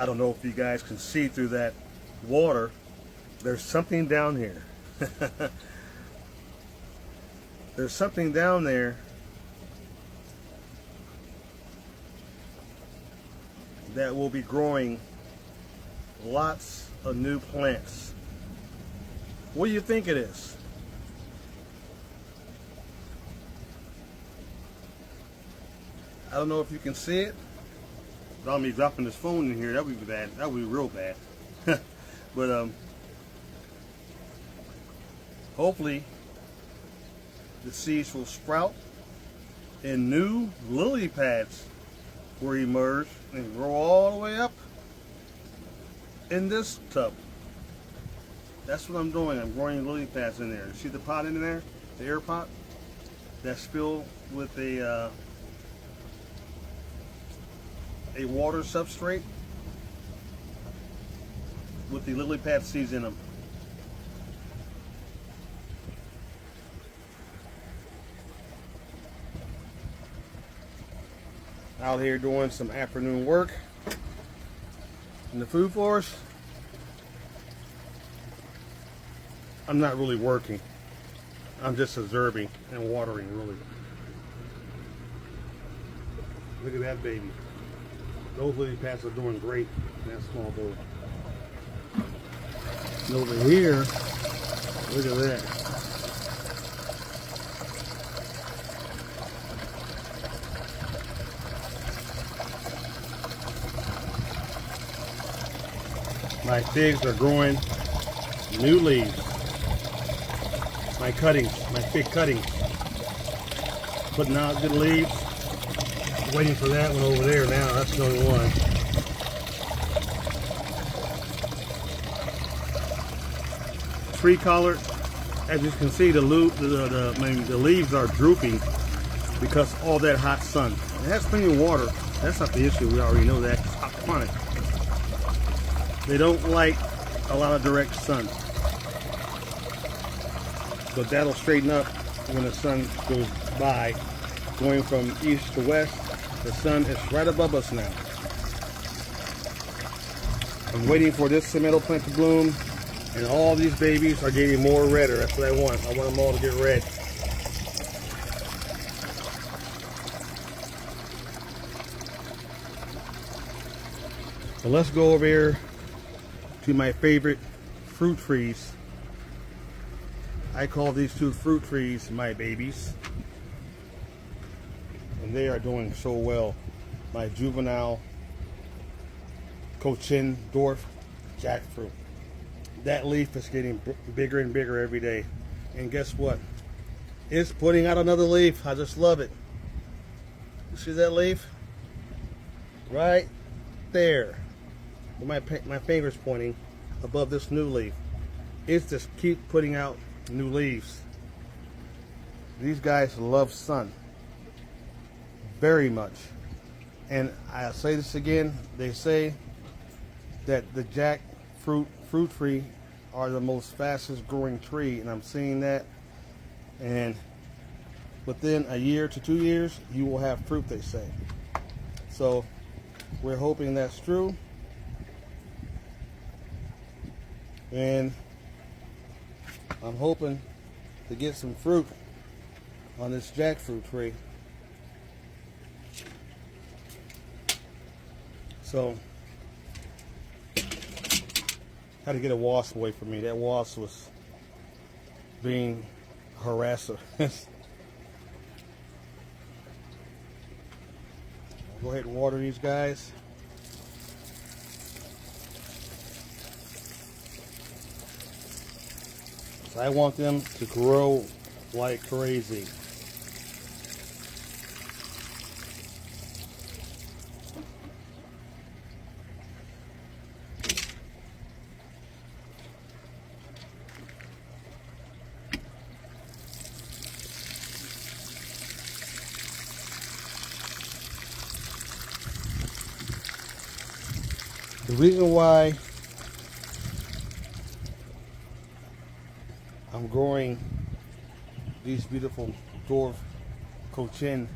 I don't know if you guys can see through that water. There's something down here. There's something down there that will be growing lots of new plants. What do you think it is? I don't know if you can see it. Without me dropping this phone in here, that would be bad. That would be real bad. But hopefully the seeds will sprout and new lily pads will emerge and grow all the way up in this tub. That's what I'm doing. I'm growing lily pads in there. See the pot in there? The air pot? That's filled with a water substrate with the lily pad seeds in them. Out here doing some afternoon work in the food forest. I'm not really working. I'm just observing and watering, really. Look at that baby. Those lily pads are doing great in that small bowl. And over here, look at that. My figs are growing new leaves. My cuttings, my fig cuttings, putting out good leaves. Waiting for that one over there now. That's the only one. Tree collard, as you can see, the leaves are drooping because all that hot sun. It has plenty of water. That's not the issue. We already know that. It's aquaponic. They don't like a lot of direct sun. But that'll straighten up when the sun goes by. Going from east to west, the sun is right above us now. I'm waiting for this tomato plant to bloom, and all these babies are getting more redder. That's what I want. I want them all to get red. So let's go over here to my favorite fruit trees. I call these two fruit trees my babies. And they are doing so well. My juvenile Cochin dwarf jackfruit. That leaf is getting bigger and bigger every day. And guess what? It's putting out another leaf. I just love it. You see that leaf? Right there. My finger's pointing above this new leaf. It's just keep putting out new leaves. These guys love sun very much. And I'll say this again, they say that the jackfruit fruit tree are the most fastest growing tree, and I'm seeing that, and within a year to 2 years you will have fruit, they say. So we're hoping that's true, and I'm hoping to get some fruit on this jackfruit tree. So had to get a wasp away from me. That wasp was being a harasser. Go ahead and water these guys. So I want them to grow like crazy. The reason why I'm growing these beautiful dwarf Cochin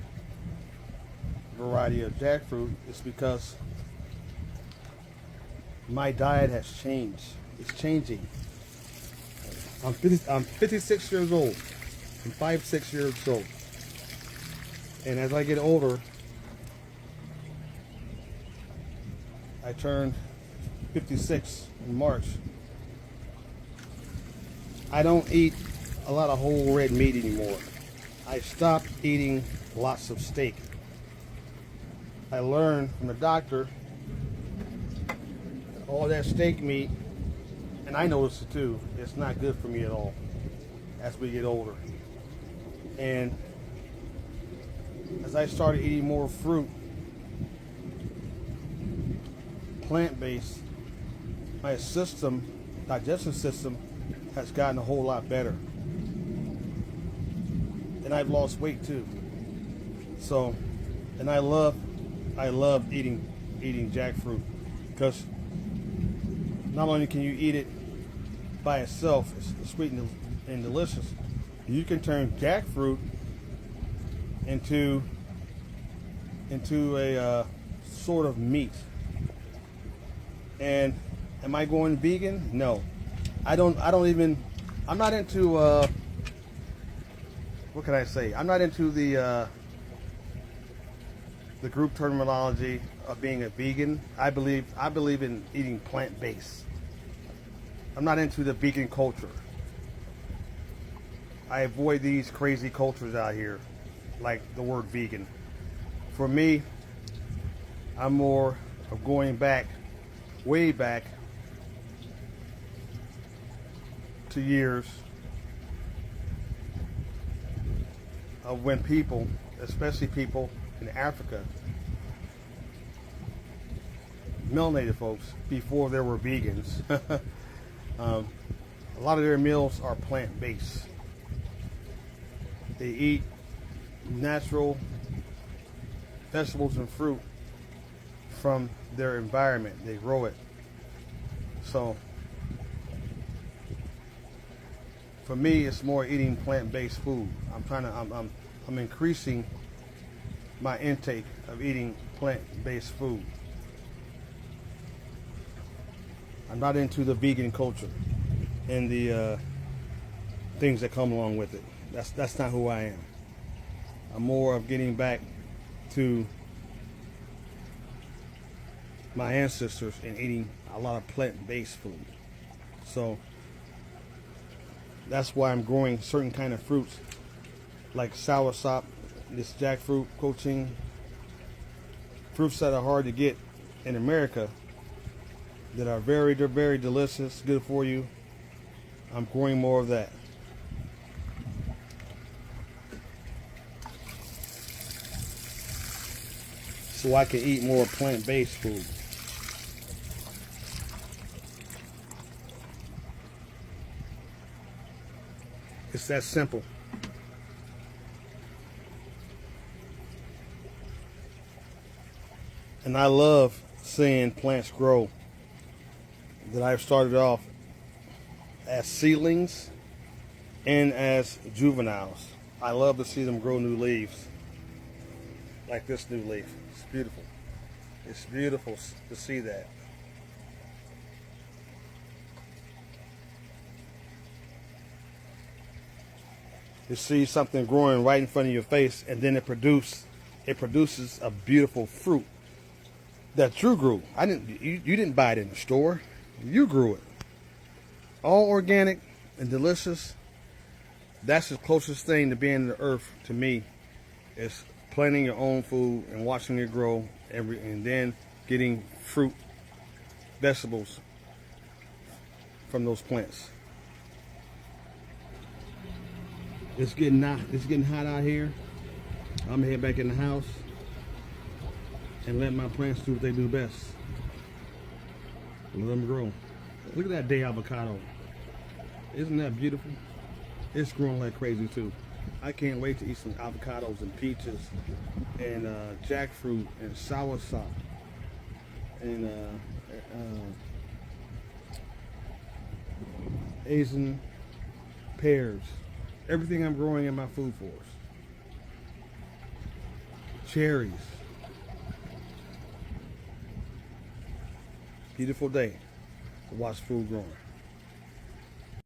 variety of jackfruit is because my diet has changed. It's changing. I'm 56 years old. I'm 5, 6 years old. And as I get older, I turned 56 in March. I don't eat a lot of whole red meat anymore. I stopped eating lots of steak. I learned from the doctor all that steak meat, and I noticed it too, it's not good for me at all as we get older. And as I started eating more fruit, plant-based, my digestion system has gotten a whole lot better. And I've lost weight too. So, and I love eating jackfruit, because not only can you eat it by itself, it's sweet and delicious, you can turn jackfruit into a sort of meat. And am I going vegan? No. I'm not into what can I say? I'm not into the group terminology of being a vegan. I believe in eating plant-based. I'm not into the vegan culture. I avoid these crazy cultures out here, like the word vegan. For me, I'm more of going back, way back to years of when people, especially people in Africa, melanated folks, before there were vegans, a lot of their meals are plant-based. They eat natural vegetables and fruit from their environment. They grow it. So for me, it's more eating plant-based food. I'm increasing my intake of eating plant-based food. I'm not into the vegan culture and the things that come along with it. That's not who I am. I'm more of getting back to my ancestors and eating a lot of plant-based food. So that's why I'm growing certain kind of fruits like soursop, this jackfruit, cochin, fruits that are hard to get in America that are very delicious, good for you. I'm growing more of that. So I can eat more plant-based food. It's that simple. And I love seeing plants grow that I've started off as seedlings and as juveniles. I love to see them grow new leaves, like this new leaf. It's beautiful. It's beautiful to see that. You see something growing right in front of your face, and then it produces a beautiful fruit that you grew. You didn't buy it in the store. You grew it. All organic and delicious. That's the closest thing to being the earth to me, is planting your own food and watching it grow and then getting fruit, vegetables from those plants. It's getting hot out here. I'm gonna head back in the house and let my plants do what they do best. Let them grow. Look at that day avocado. Isn't that beautiful? It's growing like crazy too. I can't wait to eat some avocados and peaches and jackfruit and soursop and Asian pears. Everything I'm growing in my food forest. Cherries. Beautiful day to watch food growing.